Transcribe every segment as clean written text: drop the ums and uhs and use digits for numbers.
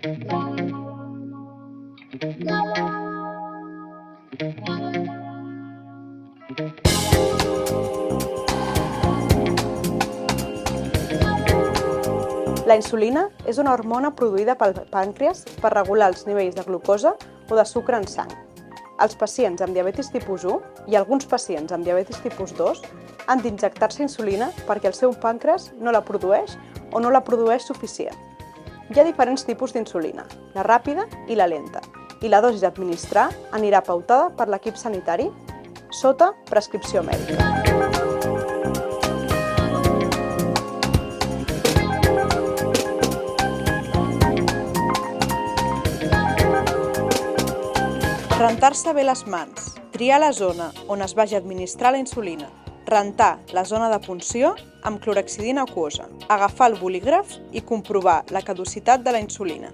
La insulina és una hormona produïda pel pàncreas per regular els nivells de glucosa o de sucre en sang. Els pacients amb diabetis tipus 1 i alguns pacients amb diabetis tipus 2 han d'injectar-se insulina perquè el seu pàncreas no la produeix o no la produeix suficient. Hi ha diferents tipus d'insulina, la ràpida i la lenta, i la dosi a administrar anirà pautada per l'equip sanitari sota prescripció mèdica. Rentar-se bé les mans, triar la zona on es vagi a administrar la insulina, rentar la zona de punció amb clorhexidina aquosa, agafar el bolígraf i comprovar la caducitat de la insulina.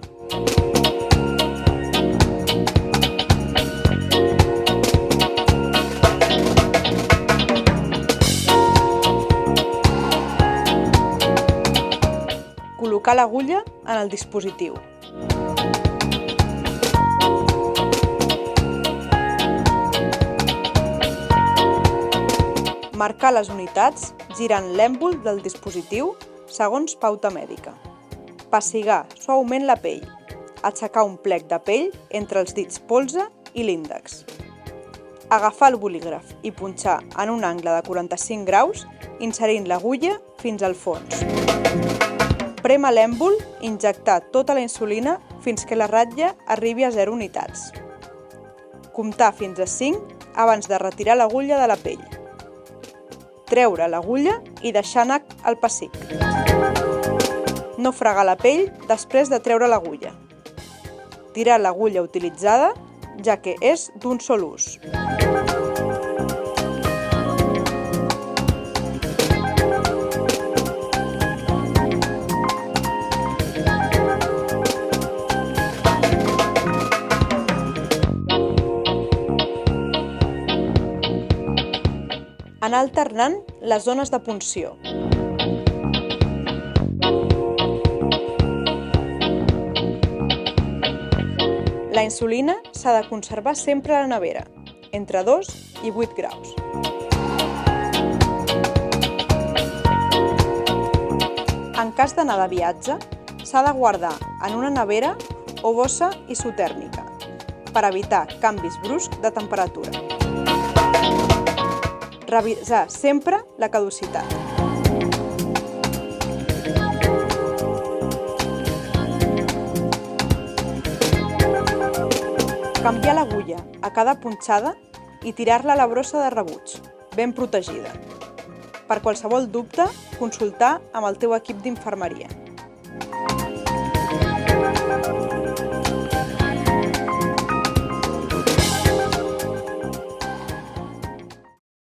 Col·locar l'agulla en el dispositiu. Marcar les unitats girant l'èmbol del dispositiu segons pauta mèdica. Pessigar suaument la pell. Aixecar un plec de pell entre els dits polze i l'índex. Agafar el bolígraf i punxar en un angle de 45 graus inserint l'agulla fins al fons. Prémer l'èmbol i injectar tota la insulina fins que la ratlla arribi a 0 unitats. Comptar fins a 5 abans de retirar l'agulla de la pell. Treure l'agulla i deixar anar el pessic. No fregar la pell després de treure l'agulla. Tirar l'agulla utilitzada, ja que és d'un sol ús. Anar alternant les zones de punció. La insulina s'ha de conservar sempre a la nevera, entre 2 i 8 graus. En cas d'anar de viatge, s'ha de guardar en una nevera o bossa isotèrmica per evitar canvis bruscs de temperatura. Revisar sempre la caducitat. Canviar l'agulla a cada punxada i tirar-la a la brossa de rebuig, ben protegida. Per qualsevol dubte, consultar amb el teu equip d'infermeria.